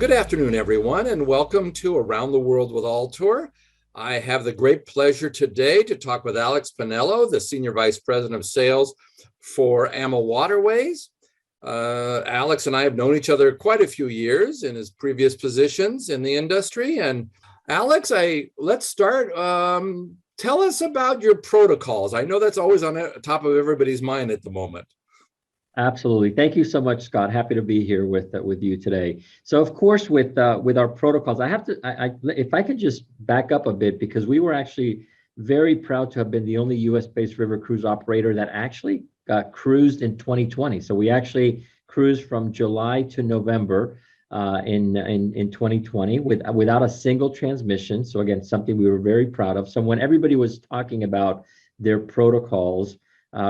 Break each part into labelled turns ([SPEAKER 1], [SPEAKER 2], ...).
[SPEAKER 1] Good afternoon, everyone, and welcome to Around the World with ALTOUR. I have the great pleasure today to talk with Alex Pinello, the Senior Vice President of Sales for AmaWaterways. Alex and I have known each other quite a few years in his previous positions in the industry. And Alex, let's start. Tell us about your protocols. I know that's always on the top of everybody's mind at the moment.
[SPEAKER 2] Absolutely. Thank you so much, Scott. Happy to be here with you today. So, of course, with our protocols, I have to, if I could just back up a bit, because we were actually very proud to have been the only U.S.-based river cruise operator that actually cruised in 2020. So we actually cruised from July to November in 2020 without a single transmission. So again, something we were very proud of. So when everybody was talking about their protocols,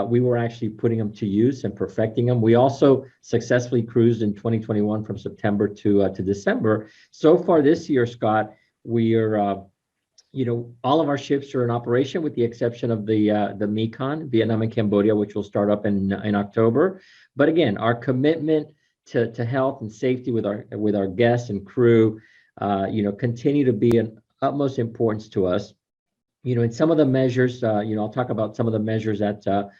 [SPEAKER 2] we were actually putting them to use and perfecting them. We also successfully cruised in 2021 from September to December. So far this year, Scott, we are, all of our ships are in operation with the exception of the Mekong, Vietnam and Cambodia, which will start up in October. But again, our commitment to health and safety with our guests and crew, continue to be an utmost importance to us. In some of the measures, I'll talk about some of the measures that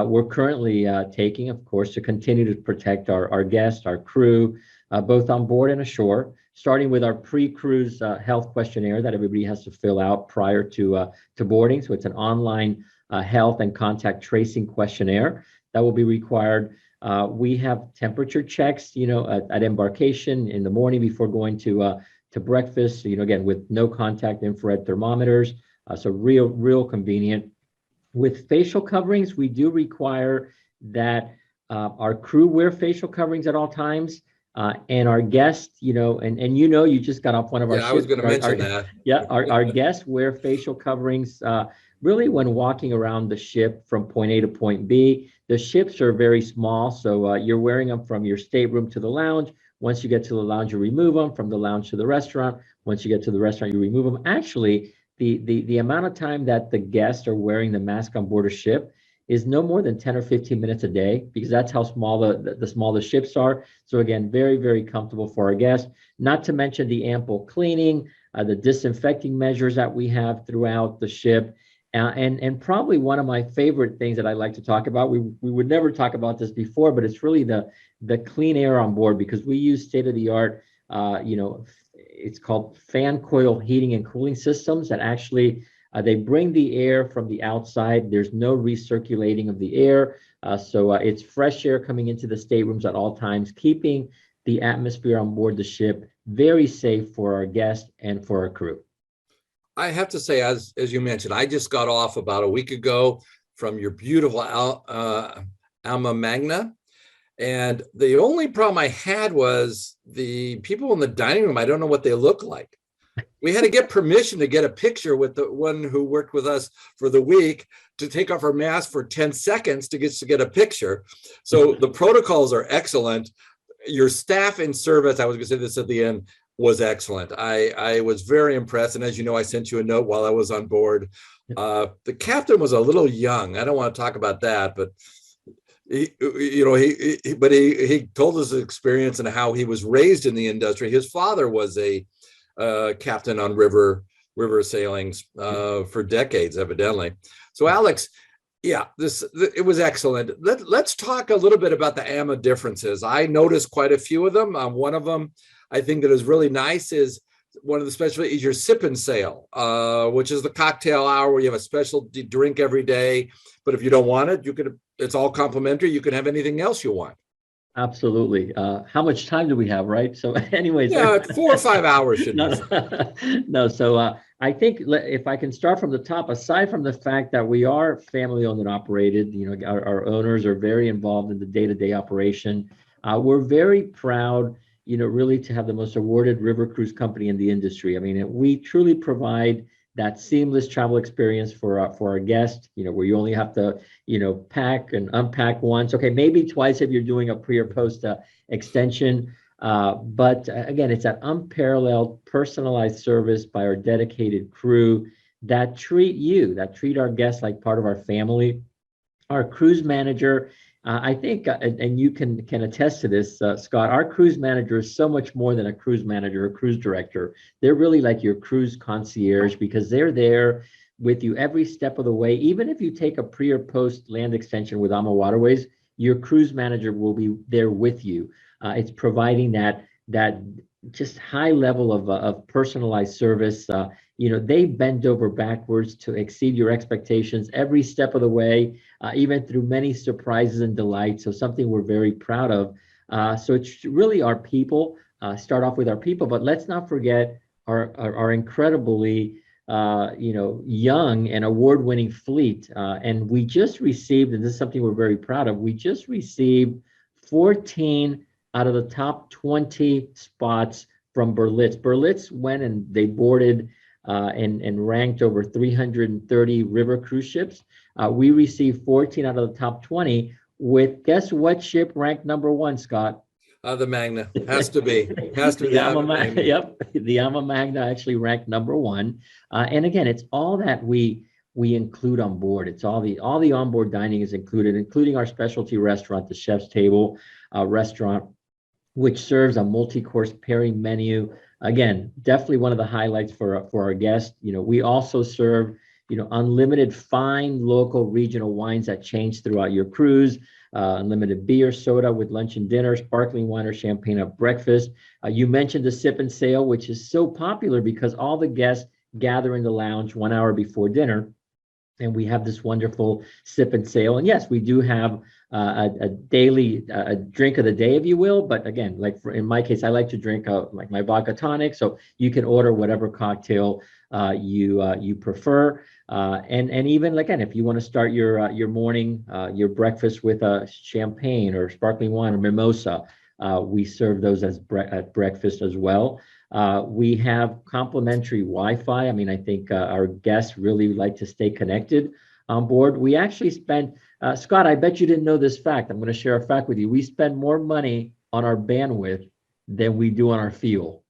[SPEAKER 2] we're currently taking, of course, to continue to protect our guests, our crew, both on board and ashore, starting with our pre-cruise health questionnaire that everybody has to fill out prior to boarding. So it's an online health and contact tracing questionnaire that will be required. We have temperature checks, at embarkation in the morning before going to breakfast, again, with no contact infrared thermometers. So real convenient. With facial coverings, we do require that our crew wear facial coverings at all times, and our guests, you just got off one of our ships.
[SPEAKER 1] I was going to mention that.
[SPEAKER 2] Yeah, our guests wear facial coverings really when walking around the ship from point A to point B. The ships are very small, so you're wearing them from your stateroom to the lounge. Once you get to the lounge, you remove them. From the lounge to the restaurant. Once you get to the restaurant, you remove them. Actually, the amount of time that the guests are wearing the mask on board a ship is no more than 10 or 15 minutes a day, because that's how small the small the ships are. So again, very, very comfortable for our guests, not to mention the ample cleaning, the disinfecting measures that we have throughout the ship. And probably one of my favorite things that I like to talk about, we would never talk about this before, but it's really the clean air on board, because we use state-of-the-art, it's called fan coil heating and cooling systems that actually, they bring the air from the outside. There's no recirculating of the air. So it's fresh air coming into the staterooms at all times, keeping the atmosphere on board the ship very safe for our guests and for our crew.
[SPEAKER 1] I have to say, as you mentioned, I just got off about a week ago from your beautiful Alma Magna. And the only problem I had was the people in the dining room. I don't know what they look like. We had to get permission to get a picture with the one who worked with us for the week to take off her mask for 10 seconds to get a picture. So the protocols are excellent. Your staff in service, I was going to say this at the end, was excellent. I was very impressed. And as you know, I sent you a note while I was on board. The captain was a little young. I don't want to talk about that, but he told us his experience and how he was raised in the industry. His father was a captain on river sailings for decades, evidently. So Alex, it was excellent. Let's talk a little bit about the AMA differences. I noticed quite a few of them. One of them I think that is really nice is one of the specialties is your sip and sail, which is the cocktail hour where you have a special drink every day. But if you don't want it, it's all complimentary. You can have anything else you want.
[SPEAKER 2] Absolutely. How much time do we have, right? So anyways.
[SPEAKER 1] Yeah, 4 or 5 hours should
[SPEAKER 2] be. No, so I think if I can start from the top, aside from the fact that we are family owned and operated, our owners are very involved in the day-to-day operation. We're very proud, really to have the most awarded river cruise company in the industry. I mean, we truly provide that seamless travel experience for our guests, where you only have to, pack and unpack once, okay, maybe twice if you're doing a pre or post extension. But again, it's that unparalleled personalized service by our dedicated crew that treat our guests like part of our family. Our cruise manager I think, and you can attest to this, Scott, our cruise manager is so much more than a cruise manager or cruise director. They're really like your cruise concierge because they're there with you every step of the way. Even if you take a pre or post land extension with AmaWaterways, your cruise manager will be there with you. It's providing that just high level of personalized service. They bend over backwards to exceed your expectations every step of the way, even through many surprises and delights. So something we're very proud of. So it's really our people. Start off with our people, but let's not forget our incredibly young and award-winning fleet. And we just received, and this is something we're very proud of, we just received 14 out of the top 20 spots from Berlitz. Berlitz went and they boarded and ranked over 330 river cruise ships. We received 14 out of the top 20 with, guess what ship ranked number one, Scott?
[SPEAKER 1] The Magna has to be
[SPEAKER 2] The Magna. Yep, the Magna actually ranked number one. And again, it's all that we include on board. It's all the onboard dining is included, including our specialty restaurant, the Chef's Table restaurant, which serves a multi-course pairing menu. Again, definitely one of the highlights for our guests. We also serve unlimited fine local regional wines that change throughout your cruise. Unlimited beer, soda with lunch and dinner, sparkling wine or champagne at breakfast. You mentioned the sip and sail, which is so popular because all the guests gather in the lounge 1 hour before dinner. And we have this wonderful sip and sail. And yes, we do have a daily drink of the day, if you will. But again, in my case, I like to drink like my vodka tonic. So you can order whatever cocktail you prefer. And even again, if you want to start your morning, your breakfast with a champagne or sparkling wine or mimosa, we serve those at breakfast as well. We have complimentary Wi-Fi. I mean, I think our guests really like to stay connected on board. We actually spend, Scott, I bet you didn't know this fact. I'm going to share a fact with you. We spend more money on our bandwidth than we do on our fuel.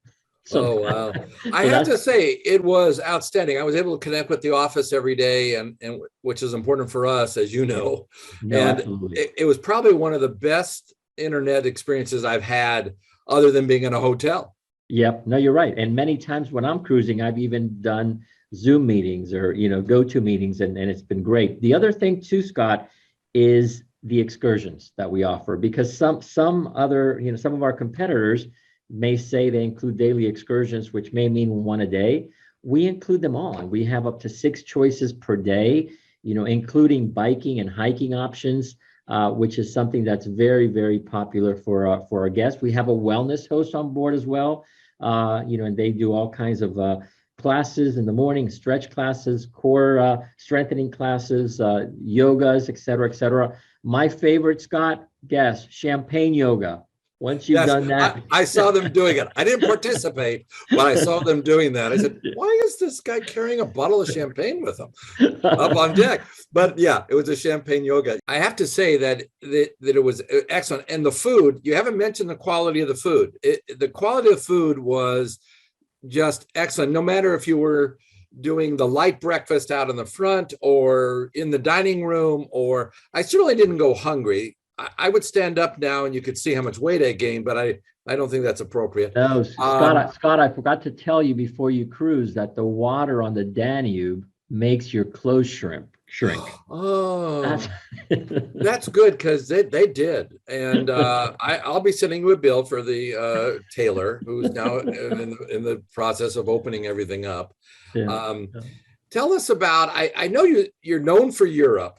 [SPEAKER 1] So, wow. I have to say, it was outstanding. I was able to connect with the office every day, and which is important for us, as you know.
[SPEAKER 2] No,
[SPEAKER 1] and
[SPEAKER 2] absolutely.
[SPEAKER 1] It was probably one of the best internet experiences I've had other than being in a hotel.
[SPEAKER 2] Yep. No, you're right. And many times when I'm cruising, I've even done Zoom meetings or, go-to meetings, and it's been great. The other thing too, Scott, is the excursions that we offer, because some other, some of our competitors may say they include daily excursions, which may mean one a day. We include them all. And we have up to 6 choices per day, including biking and hiking options, which is something that's very, very popular for our guests. We have a wellness host on board as well, and they do all kinds of classes in the morning, stretch classes, core strengthening classes, yogas, et cetera, et cetera. My favorite, Scott, guess, champagne yoga. Once you've done that.
[SPEAKER 1] I saw them doing it. I didn't participate, but I saw them doing that. I said, why is this guy carrying a bottle of champagne with him up on deck? But yeah, it was a champagne yoga. I have to say that it was excellent. And the food, you haven't mentioned the quality of the food. The quality of food was just excellent. No matter if you were doing the light breakfast out in the front or in the dining room, or I certainly didn't go hungry. I would stand up now and you could see how much weight I gained, but I don't think that's appropriate.
[SPEAKER 2] No, Scott, I forgot to tell you before you cruise that the water on the Danube makes your clothes shrink.
[SPEAKER 1] Oh, that's good, because they did. And I'll be sending you a bill for the tailor, who's now in the process of opening everything up.
[SPEAKER 2] Yeah.
[SPEAKER 1] Tell us about, I know you're known for Europe,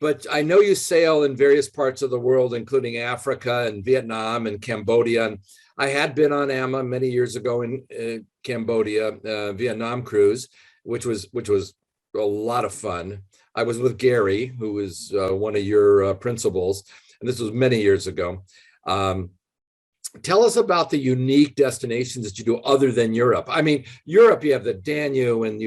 [SPEAKER 1] but I know you sail in various parts of the world, including Africa and Vietnam and Cambodia. And I had been on AMA many years ago in Cambodia, Vietnam cruise, which was a lot of fun. I was with Gary, who was one of your principals, and this was many years ago. Tell us about the unique destinations that you do other than Europe. I mean, Europe, you have the Danube, and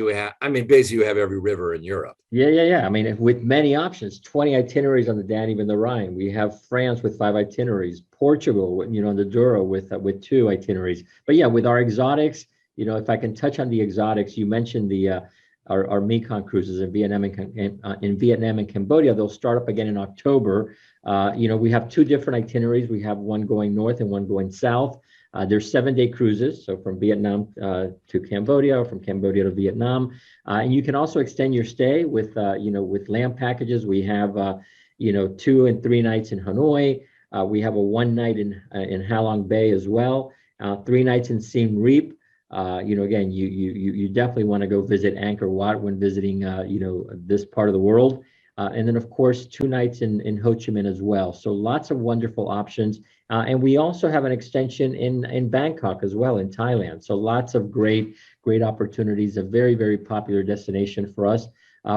[SPEAKER 1] basically you have every river in Europe.
[SPEAKER 2] Yeah. I mean, with many options, 20 itineraries on the Danube and the Rhine. We have France with 5 itineraries, Portugal, on the Douro with 2 itineraries. But yeah, with our exotics, if I can touch on the exotics, you mentioned the our Mekong cruises in Vietnam and Cambodia. They'll start up again in October. We have two different itineraries. We have one going north and one going south. There's 7-day cruises, so from Vietnam to Cambodia, or from Cambodia to Vietnam. And you can also extend your stay with land packages. We have 2 and 3 nights in Hanoi. We have a 1 night in Halong Bay as well. 3 nights in Siem Reap. Again, you definitely want to go visit Angkor Wat when visiting this part of the world. And then, of course, 2 nights in Ho Chi Minh as well. So lots of wonderful options. And we also have an extension in Bangkok as well, in Thailand. So lots of great opportunities, a very, very popular destination for us.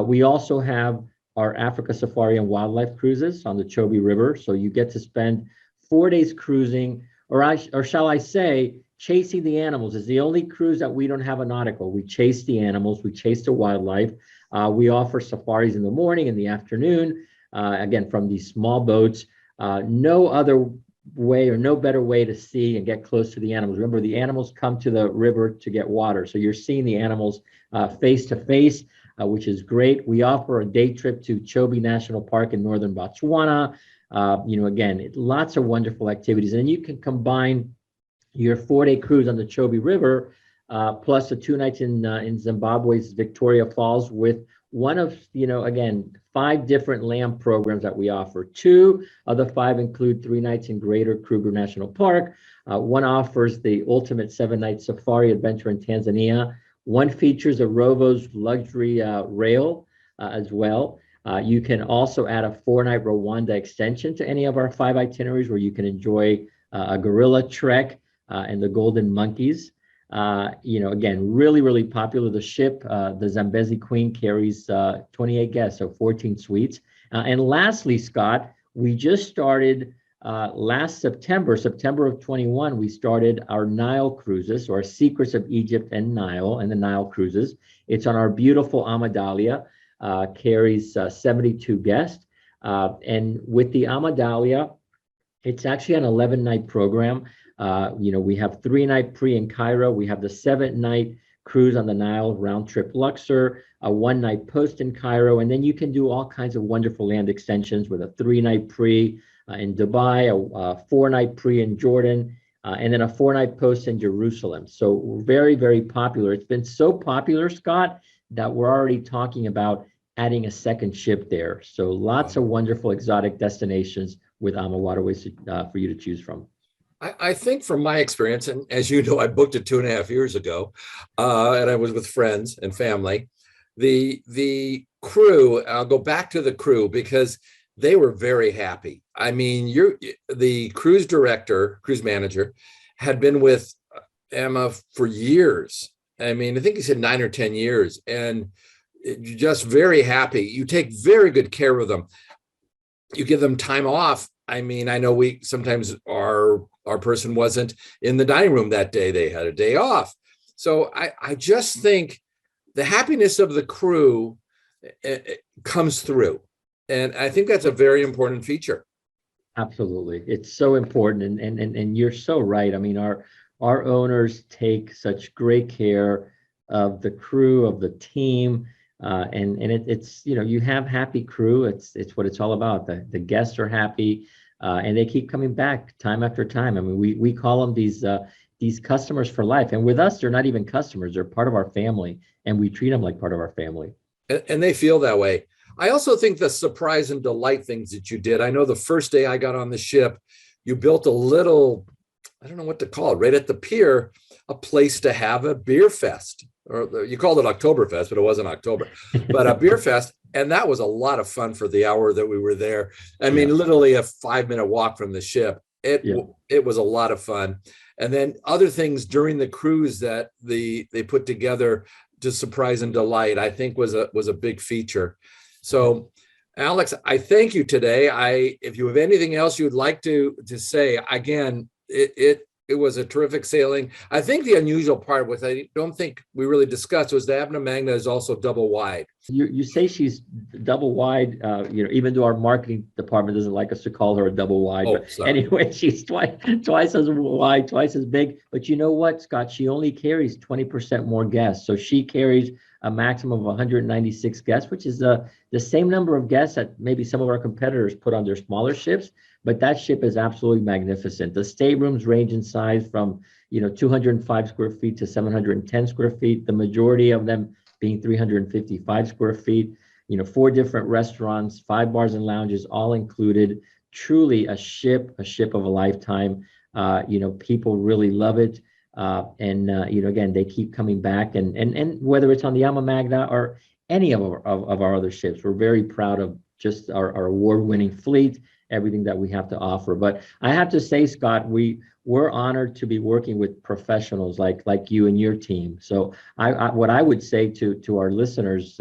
[SPEAKER 2] We also have our Africa Safari and Wildlife cruises on the Chobe River. So you get to spend 4 days cruising, or shall I say, chasing the animals. Is the only cruise that we don't have a nautical. We chase the animals, we chase the wildlife. We offer safaris in the morning and the afternoon, again, from these small boats. No other way or no better way to see and get close to the animals. Remember, the animals come to the river to get water. So you're seeing the animals face to face, which is great. We offer a day trip to Chobe National Park in northern Botswana. Again, lots of wonderful activities. And you can combine your 4-day cruise on the Chobe River plus the 2 nights in Zimbabwe's Victoria Falls with one of, again, 5 different land programs that we offer. 2 of the 5 include 3 nights in Greater Kruger National Park. One offers the ultimate 7-night safari adventure in Tanzania. One features a Rovo's luxury rail as well. You can also add a 4-night Rwanda extension to any of our 5 itineraries where you can enjoy a gorilla trek and the golden monkeys. Again, really, really popular. The ship, the Zambezi Queen, carries 28 guests, so 14 suites. And lastly, Scott, we just started last September of 21, we started our Nile cruises, or Secrets of Egypt and the Nile cruises. It's on our beautiful Amadalia, carries 72 guests. And with the Amadalia, it's actually an 11-night program. We have 3-night pre in Cairo. We have the 7-night cruise on the Nile round trip Luxor, a 1-night post in Cairo, and then you can do all kinds of wonderful land extensions with a 3-night pre in Dubai, a 4-night pre in Jordan, and then a 4-night post in Jerusalem. So very, very popular. It's been so popular, Scott, that we're already talking about adding a second ship there. So lots of wonderful exotic destinations with AmaWaterways for you to choose from.
[SPEAKER 1] I think from my experience, and as you know, I booked it 2.5 years ago, and I was with friends and family. The crew, I'll go back to the crew because they were very happy. I mean, the cruise manager, had been with Emma for years. I mean, I think he said 9 or 10 years, and just very happy. You take very good care of them. You give them time off. I mean, I know sometimes our person wasn't in the dining room that day. They had a day off. So I just think the happiness of the crew comes through. And I think that's a very important feature.
[SPEAKER 2] Absolutely. It's so important. And you're so right. I mean, our owners take such great care of the crew, of the team. It's you have happy crew. It's what it's all about. The guests are happy, and they keep coming back time after time. I mean, we call them these customers for life. And with us, they're not even customers. They're part of our family, and we treat them like part of our family.
[SPEAKER 1] And they feel that way. I also think the surprise and delight things that you did. I know the first day I got on the ship, you built a little, I don't know what to call it, right at the pier, a place to have a beer fest. Or you called it Oktoberfest, but it wasn't October, but a beer fest. And that was a lot of fun for the hour that we were there. I mean, literally a 5-minute walk from the ship. It was a lot of fun. And then other things during the cruise that they put together to surprise and delight, I think was a big feature. So Alex, I thank you today. If you have anything else you'd like to say, again, it was a terrific sailing. I think the unusual part, which I don't think we really discussed, was the Abna Magna is also double wide.
[SPEAKER 2] You say she's double wide, even though our marketing department doesn't like us to call her a double wide.
[SPEAKER 1] Oh,
[SPEAKER 2] but
[SPEAKER 1] sorry.
[SPEAKER 2] Anyway, she's twice as wide, twice as big. But you know what, Scott? She only carries 20% more guests. So she carries a maximum of 196 guests, which is the same number of guests that maybe some of our competitors put on their smaller ships. But that ship is absolutely magnificent. The staterooms range in size from 205 square feet to 710 square feet. The majority of them being 355 square feet. 4 different restaurants, 5 bars and lounges, all included. Truly a ship of a lifetime. People really love it. Again, they keep coming back, and whether it's on the AmaMagna or any of our other ships, we're very proud of just our award-winning fleet, everything that we have to offer. But I have to say, Scott, we're honored to be working with professionals like you and your team. So what I would say to our listeners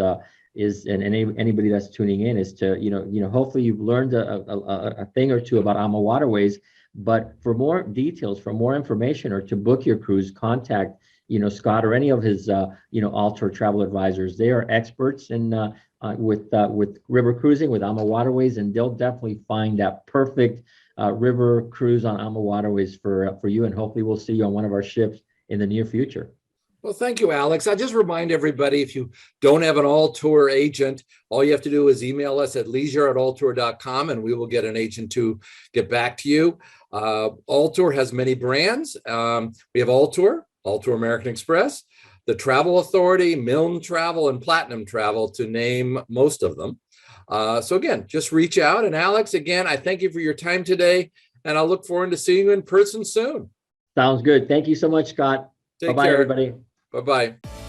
[SPEAKER 2] is, and anybody that's tuning in, is to hopefully you've learned a thing or two about AmaWaterways. But for more details, for more information, or to book your cruise, contact Scott or any of his ALTOUR travel advisors. They are experts in with river cruising, with AmaWaterways, and they'll definitely find that perfect river cruise on AmaWaterways for you. And hopefully we'll see you on one of our ships in the near future.
[SPEAKER 1] Well, thank you, Alex. I just remind everybody, if you don't have an ALTOUR agent, all you have to do is email us at leisure@altour.com, and we will get an agent to get back to you. ALTOUR has many brands. We have ALTOUR American Express, the Travel Authority, Milne Travel, and Platinum Travel, to name most of them. So again, just reach out. And Alex, again, I thank you for your time today, and I'll look forward to seeing you in person soon.
[SPEAKER 2] Sounds good. Thank you so much, Scott. Bye-bye, everybody.
[SPEAKER 1] Bye-bye.